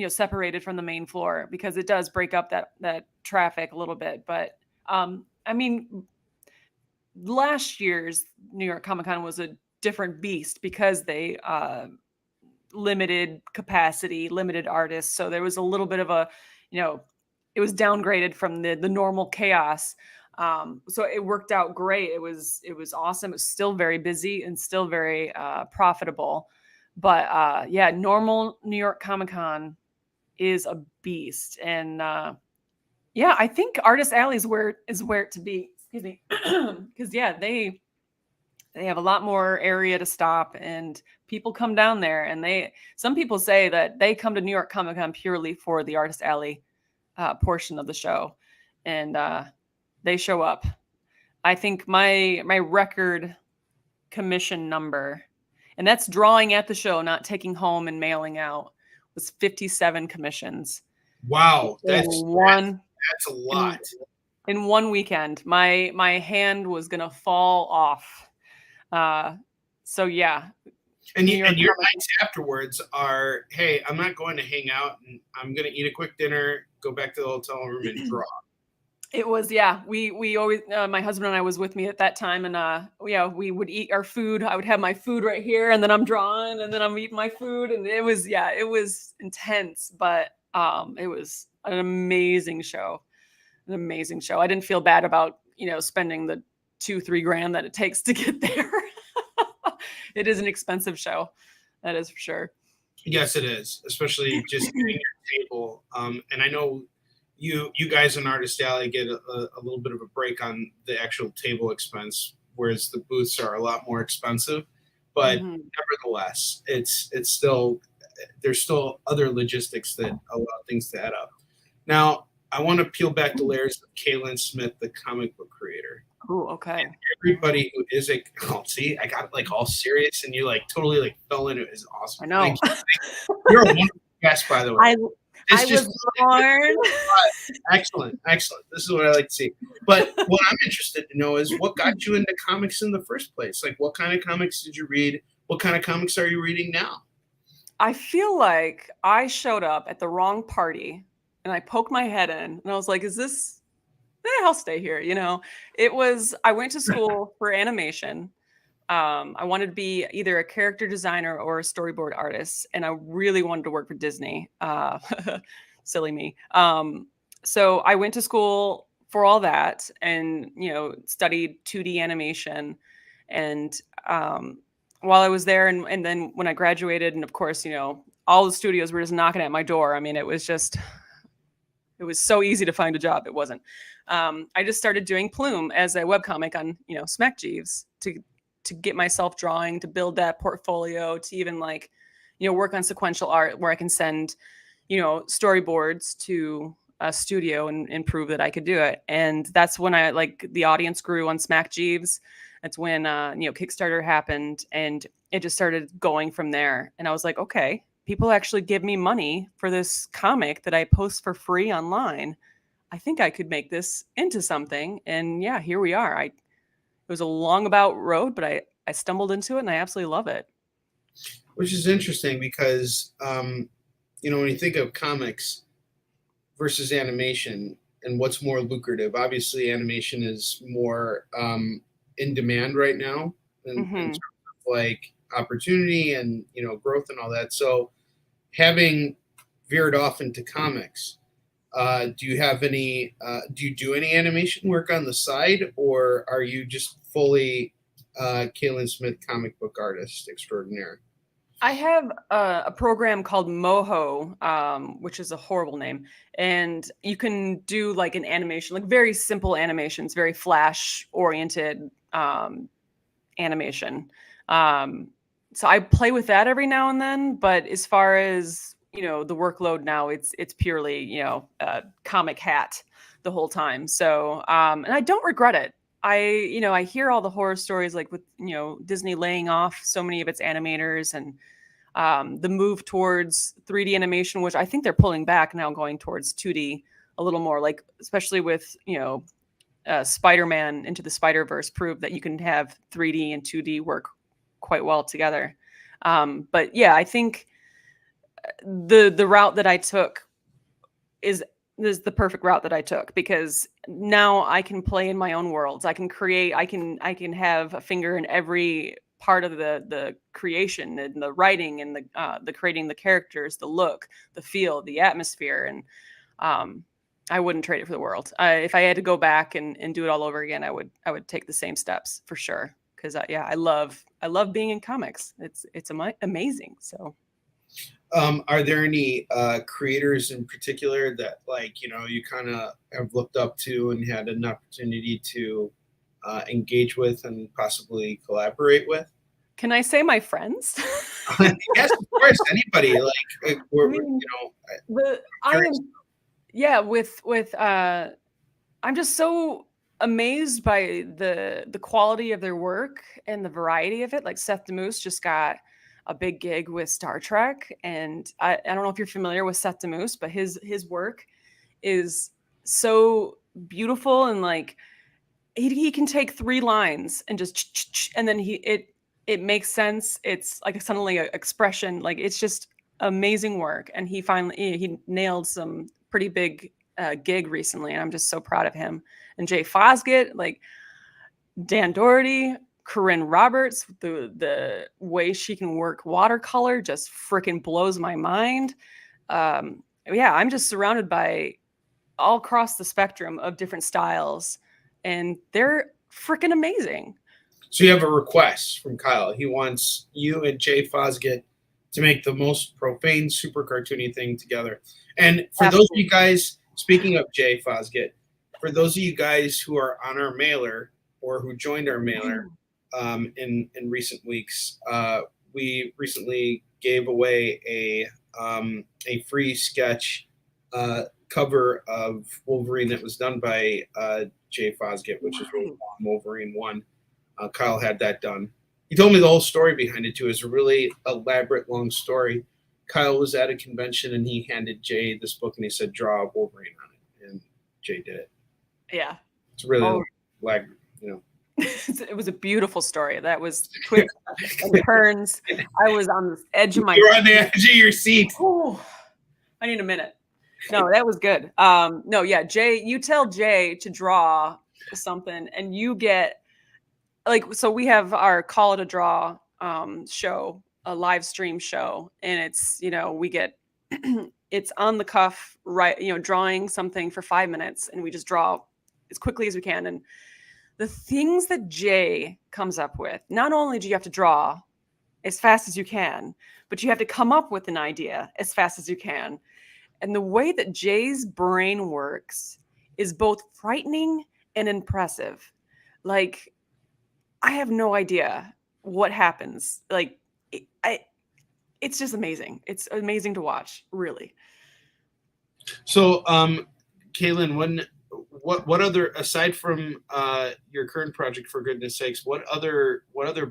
separated from the main floor, because it does break up that traffic a little bit. But I mean, last year's New York Comic-Con was a different beast because they limited capacity, limited artists. So there was a little bit of a, it was downgraded from the normal chaos. So it worked out great. It was awesome. It was still very busy and still very profitable. But normal New York Comic-Con is a beast. And I think Artist Alley is where it to be. Excuse me. Because they have a lot more area to stop, and people come down there, and some people say that they come to New York Comic Con purely for the Artist Alley portion of the show, and they show up. I think my record commission number, and that's drawing at the show, not taking home and mailing out, was 57 commissions. Wow, that's a lot. In one weekend. My hand was gonna fall off. So yeah. And your nights afterwards are, hey, I'm not going to hang out, and I'm going to eat a quick dinner, go back to the hotel room, and draw. It was, yeah. We always, my husband and I was with me at that time, and we would eat our food. I would have my food right here, and then I'm drawing, and then I'm eating my food, and it was intense, but it was an amazing show. I didn't feel bad about spending the $2-3 grand that it takes to get there. It is an expensive show, that is for sure. Yes, it is, especially just getting your table. And I know you guys in Artist Alley get a little bit of a break on the actual table expense, whereas the booths are a lot more expensive. But nevertheless, it's still, there's still other logistics that allow things to add up. Now, I want to peel back the layers of Kaylin Smith, the comic book creator. Oh, okay. And everybody who is I got like all serious, and you like totally like fell into it. Is awesome. I know. Thank you. You're a wonderful guest, by the way. I was born. Excellent. This is what I like to see. But what I'm interested to know is what got you into comics in the first place? Like, what kind of comics did you read? What kind of comics are you reading now? I feel like I showed up at the wrong party, and I poked my head in, and I was like, I'll stay here. I went to school for animation. I wanted to be either a character designer or a storyboard artist, and I really wanted to work for Disney. Silly me. So I went to school for all that, and studied 2D animation. And while I was there, and then when I graduated, and of course, all the studios were just knocking at my door. I mean, it was so easy to find a job. It wasn't. I just started doing Plume as a webcomic on, Smack Jeeves to get myself drawing, to build that portfolio, to even work on sequential art where I can send, storyboards to a studio and prove that I could do it. And that's when the audience grew on Smack Jeeves. That's when, Kickstarter happened, and it just started going from there. And I was like, okay, people actually give me money for this comic that I post for free online. I think I could make this into something. And yeah, here we are. It was a long about road, but I stumbled into it, and I absolutely love it. Which is interesting because, when you think of comics versus animation and what's more lucrative, obviously animation is more in demand right now in terms of opportunity and, growth and all that. So having veered off into comics, do you have any, do you do any animation work on the side, or are you just fully Kaylin Smith comic book artist extraordinaire? I have a program called Moho, which is a horrible name. And you can do an animation, very simple animations, very flash oriented animation. So I play with that every now and then, but as far as the workload now, it's purely comic hat the whole time. So and I don't regret it. I hear all the horror stories with Disney laying off so many of its animators, and the move towards 3D animation, which I think they're pulling back now, going towards 2D a little more, especially with Spider-Man Into the Spider-Verse proved that you can have 3D and 2D work quite well together. But yeah, I think the route that I took is the perfect route that I took, because now I can play in my own worlds. I can create, I can have a finger in every part of the creation and the writing and the creating the characters, the look, the feel, the atmosphere. And I wouldn't trade it for the world. If I had to go back and do it all over again, I would take the same steps for sure. Cause I love being in comics. It's amazing. So. Are there any creators in particular that you kind of have looked up to and had an opportunity to engage with and possibly collaborate with? Can I say my friends? Yes, of course. Anybody we're I'm just so amazed by the quality of their work and the variety of it. Like Seth DeMoose just got a big gig with Star Trek, and I don't know if you're familiar with Seth DeMoose, but his work is so beautiful, and like he can take 3 lines and just and then it makes sense. It's like suddenly an expression. Like it's just amazing work, and he nailed some pretty big gig recently, and I'm just so proud of him. And Jay Fosgitt, like Dan Doherty, Corinne Roberts, the way she can work watercolor just freaking blows my mind. I'm just surrounded by all across the spectrum of different styles, and they're freaking amazing. So you have a request from Kyle. He wants you and Jay Fosgitt to make the most profane, super cartoony thing together. And for those of you guys, speaking of Jay Fosgitt, for those of you guys who are on our mailer or who joined our mailer in recent weeks, we recently gave away a free sketch cover of Wolverine that was done by Jay Fosgitt, which is really Wolverine 1. Kyle had that done. He told me the whole story behind it too. It's a really elaborate, long story. Kyle was at a convention and he handed Jay this book and he said, "Draw Wolverine on it," and Jay did it. Yeah, it's really It was a beautiful story. That was twists and turns. I was on the edge of my. You're on the edge of your seat. Ooh, I need a minute. No, that was good. Jay, you tell Jay to draw something, and you get so we have our Call It a Draw show, a live stream show, and it's we get it's on the cuff, right? Drawing something for 5 minutes, and we just draw as quickly as we can. And the things that Jay comes up with, not only do you have to draw as fast as you can, but you have to come up with an idea as fast as you can. And the way that Jay's brain works is both frightening and impressive. Like, I have no idea what happens. Like, it's just amazing. It's amazing to watch, really. So, Kaylin, what other, aside from your current project, for goodness sakes, what other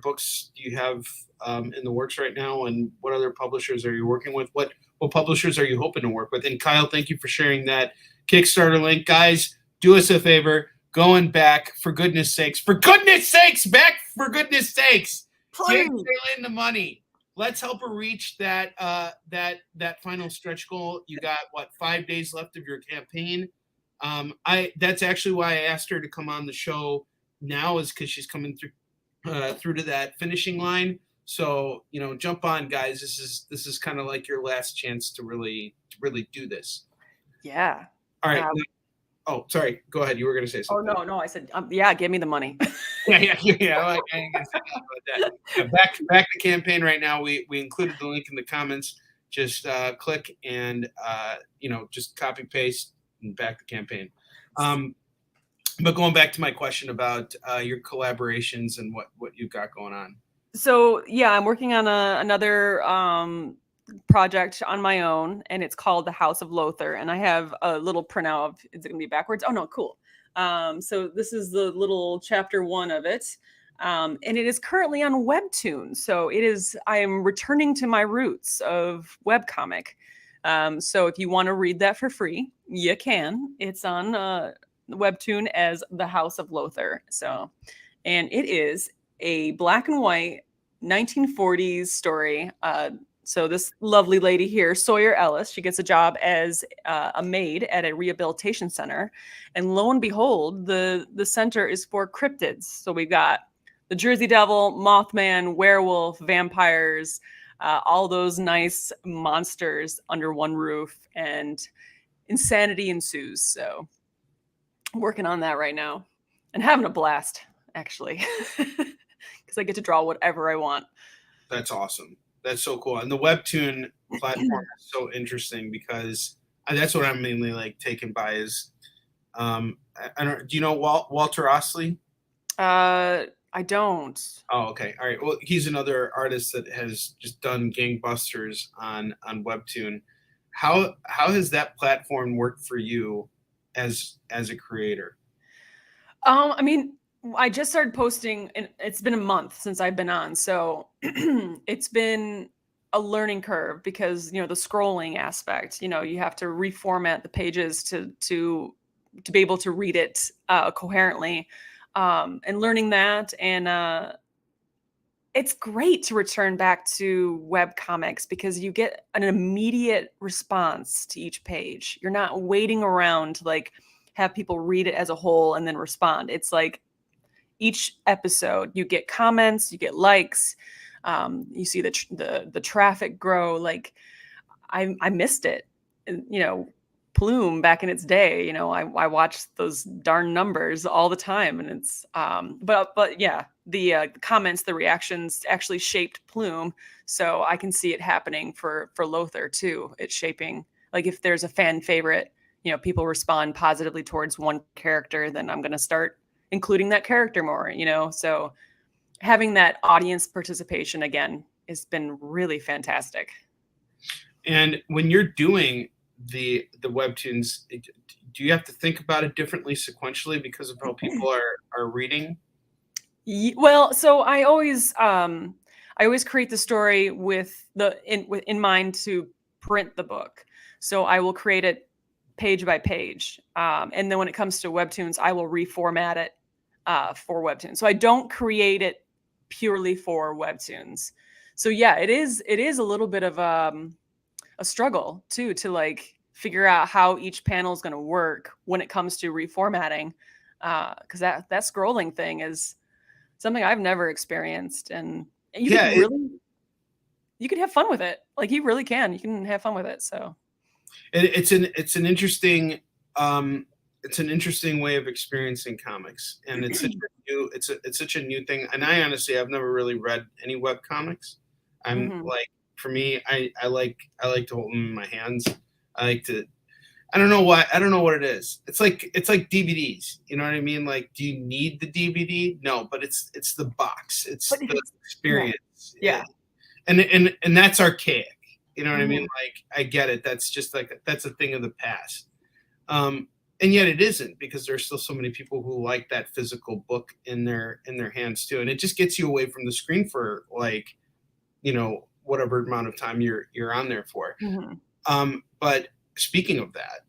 books do you have in the works right now, and what other publishers are you working with? What publishers are you hoping to work with? And Kyle, thank you for sharing that Kickstarter link. Guys, do us a favor, going back, for goodness sakes, back, for goodness sakes, give Kaylin the money. Let's help her reach that final stretch goal. You got 5 days left of your campaign. That's actually why I asked her to come on the show now, is because she's coming through to that finishing line. So, jump on, guys. This is kind of like your last chance to really do this. Yeah. All right. Oh, sorry. Go ahead. You were going to say something. Oh, no. I said, give me the money. Yeah. I ain't gonna say about that. Yeah, back the campaign right now. We included the link in the comments. Just click and just copy paste and back the campaign. But going back to my question about your collaborations and what you've got going on. So yeah, I'm working on another project on my own, and it's called The House of Lothar. And I have a little printout of, is it gonna be backwards? Oh no, cool. So this is the little chapter 1 of it. And it is currently on Webtoon. So I am returning to my roots of webcomic. So if you want to read that for free, you can. It's on Webtoon as The House of Lothar. So, and it is a black and white 1940s story. So this lovely lady here, Sawyer Ellis, she gets a job as a maid at a rehabilitation center. And lo and behold, the center is for cryptids. So we've got the Jersey Devil, Mothman, werewolf, vampires, all those nice monsters under one roof, and insanity ensues. So I'm working on that right now and having a blast, actually, because I get to draw whatever I want. That's awesome. That's so cool. And the Webtoon platform is so interesting because that's what I'm mainly taken by is, do you know Walter Osley? I I don't. Oh, okay. All right. Well, he's another artist that has just done gangbusters on Webtoon. How has that platform worked for you as a creator? I mean, I just started posting, and it's been a month since I've been on, so it's been a learning curve because the scrolling aspect. You have to reformat the pages to be able to read it coherently, and learning that. And it's great to return back to web comics because you get an immediate response to each page. You're not waiting around to like have people read it as a whole and then respond. It's like each episode you get comments, you get likes, you see the traffic grow. Like I missed it. And, Plume back in its day, I watched those darn numbers all the time, and it's but yeah, the comments, the reactions actually shaped Plume, so I can see it happening for Lothar too. It's shaping, like, if there's a fan favorite, people respond positively towards one character, then I'm going to start including that character more, so having that audience participation again has been really fantastic. And when you're doing the webtoons, do you have to think about it differently sequentially because of how people are reading? Well, so I always create the story with in mind to print the book. So I will create it page by page, and then when it comes to webtoons, I will reformat it for webtoons. So I don't create it purely for webtoons. So yeah, it is a little bit of a struggle too, to like figure out how each panel is going to work when it comes to reformatting, because that scrolling thing is something I've never experienced, and you can have fun with it. Like you really can. You can have fun with it. So it's an interesting way of experiencing comics, and it's such a new thing. And I honestly, I've never really read any web comics. I'm like, for me, I like to hold them in my hands. I don't know what it is. It's like DVDs. You know what I mean? Like, do you need the DVD? No, but it's the box. It's the experience. Yeah. And that's archaic. You know what I mean? Like, I get it. That's just like, that's a thing of the past. And yet it isn't, because there's still so many people who like that physical book in their hands too. And it just gets you away from the screen for like, whatever amount of time you're on there for. But speaking of that,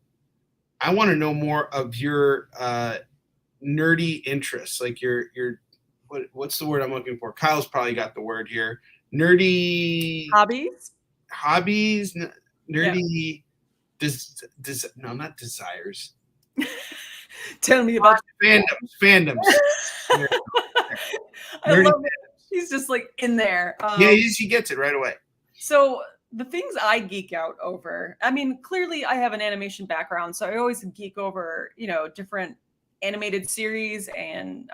I want to know more of your nerdy interests, like your what's the word I'm looking for? Kyle's probably got the word here. Nerdy hobbies, nerdy. Yeah. No, not desires. Tell me about fandoms. I love it. He's just like in there. Yeah, he gets it right away. So the things I geek out over, I mean, clearly I have an animation background, so I always geek over, different animated series and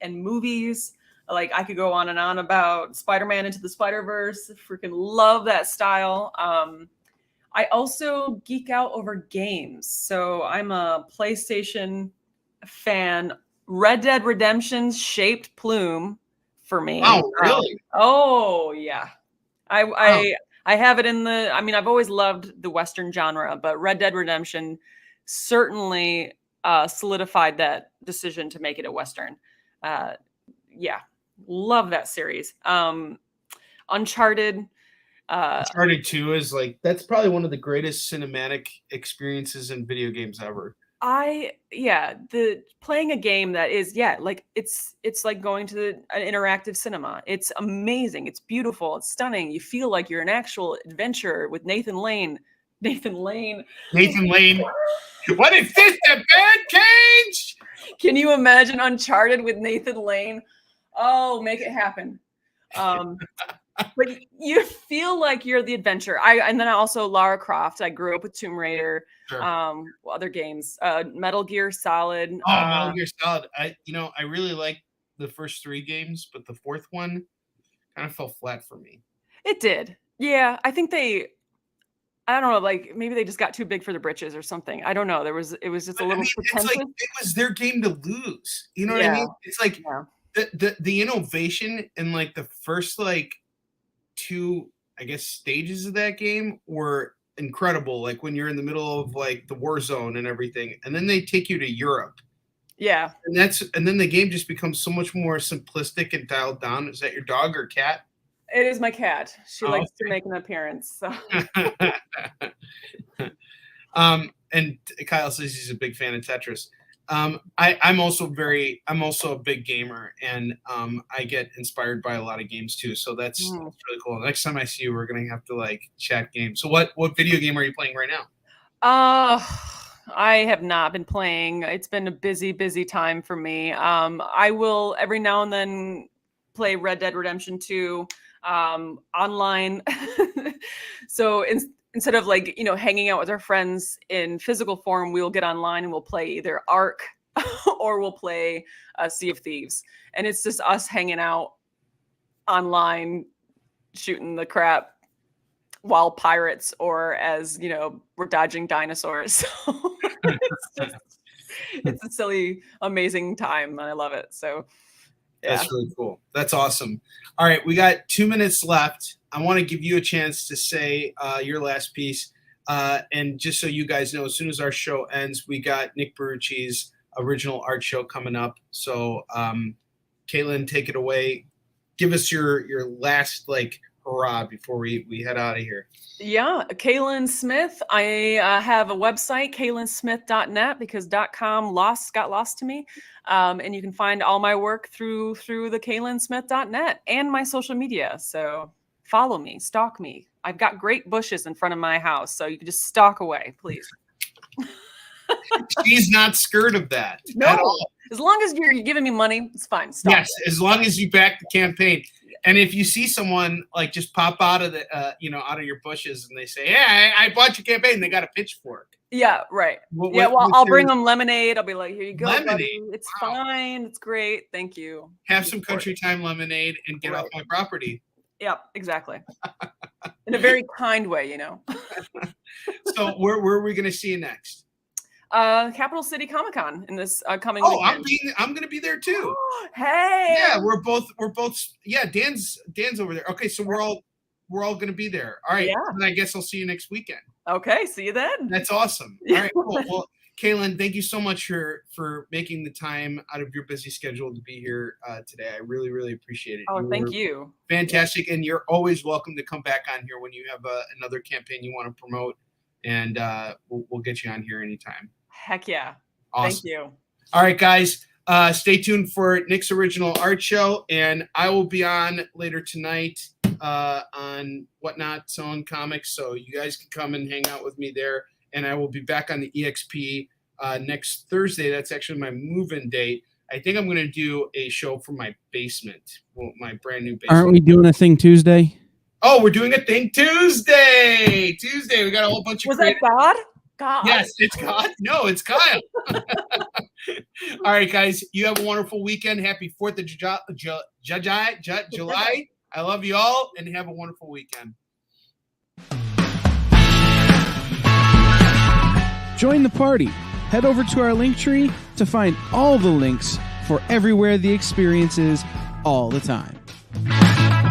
movies. Like I could go on and on about Spider-Man Into the Spider-Verse. Freaking love that style. I also geek out over games. So I'm a PlayStation fan. Red Dead Redemption shaped Plume for me. Oh, really? Oh, yeah. I have it in the, I mean, I've always loved the Western genre, but Red Dead Redemption certainly solidified that decision to make it a Western. Yeah, love that series. Uncharted. Uncharted 2 is like, that's probably one of the greatest cinematic experiences in video games ever. The playing a game that is, like it's like going to an interactive cinema. It's amazing. It's beautiful. It's stunning. You feel like you're an actual adventurer with Nathan Lane. What is this, the Birdcage? Can you imagine Uncharted with Nathan Lane? Oh, make it happen. But you feel like you're the adventurer. And then also Lara Croft. I grew up with Tomb Raider. Sure. Other games, Metal Gear Solid. Metal Gear Solid. I really liked the first 3 games, but the fourth one kind of fell flat for me. It did. Yeah, I think I don't know, like maybe they just got too big for the britches or something. I don't know. It was just a little pretentious. It's like it was their game to lose. You know what I mean? It's like the innovation in like the first like 2, I guess, stages of that game were incredible. Like when you're in the middle of like the war zone and everything, and then they take you to Europe. Yeah. And then the game just becomes so much more simplistic and dialed down. Is that your dog or cat? It is my cat. She likes to make an appearance. So. And Kyle says he's a big fan of Tetris. I'm also a big gamer, and I get inspired by a lot of games too. So that's really cool. Next time I see you, we're gonna have to like chat games. So what video game are you playing right now? I have not been playing. It's been a busy time for me. I will every now and then play Red Dead Redemption 2 online. So instead of like, hanging out with our friends in physical form, we'll get online and we'll play either Ark or we'll play Sea of Thieves. And it's just us hanging out online, shooting the crap while pirates, or as, we're dodging dinosaurs. So it's a silly, amazing time, and I love it. So yeah. That's really cool. That's awesome. All right, we got 2 minutes left. I want to give you a chance to say your last piece. And just so you guys know, as soon as our show ends, we got Nick Barucci's original art show coming up. So Caitlin, take it away. Give us your last hurrah before we head out of here. Yeah, Kaylin Smith. I have a website, kaylinsmith.net, because .com got lost to me. And you can find all my work through the kaylinsmith.net and my social media. So follow me, stalk me. I've got great bushes in front of my house, so you can just stalk away, please. She's not scared of that. No, at all. As long as you're giving me money, it's fine. Stalk yes, it. As long as you back the campaign. And if you see someone just pop out of the out of your bushes and they say, "Yeah, I bought your campaign," they got a pitchfork. Yeah, right. I'll bring them lemonade. I'll be like, "Here you go, lemonade. Buddy. It's fine. It's great. Thank you. Have some country time lemonade and get off my property." Yep, exactly. In a very kind way, So where are we going to see you next? Capital City Comic-Con in this coming weekend. I'm going to be there too. Hey. Yeah, we're both. Yeah, Dan's over there. Okay, so we're all going to be there. All right. Yeah. And I guess I'll see you next weekend. Okay, see you then. That's awesome. All right, cool. Well, Kaylin, thank you so much for making the time out of your busy schedule to be here today. I really, really appreciate it. Oh, thank you. Fantastic. And you're always welcome to come back on here when you have another campaign you want to promote, and we'll get you on here anytime. Heck yeah. Awesome. Thank you. All right, guys. Stay tuned for Nick's original art show, and I will be on later tonight on Whatnot Selling Comics, so you guys can come and hang out with me there. And I will be back on the EXP next Thursday. That's actually my move-in date. I think I'm going to do a show from my basement, my brand new basement. Aren't we doing a thing Tuesday? Oh, we're doing a thing Tuesday. We got a whole bunch of. Was that God? God. Yes, it's God. No, it's Kyle. All right, guys. You have a wonderful weekend. Happy 4th of July. I love you all, and have a wonderful weekend. Join the party. Head over to our link tree to find all the links for everywhere the experience is all the time.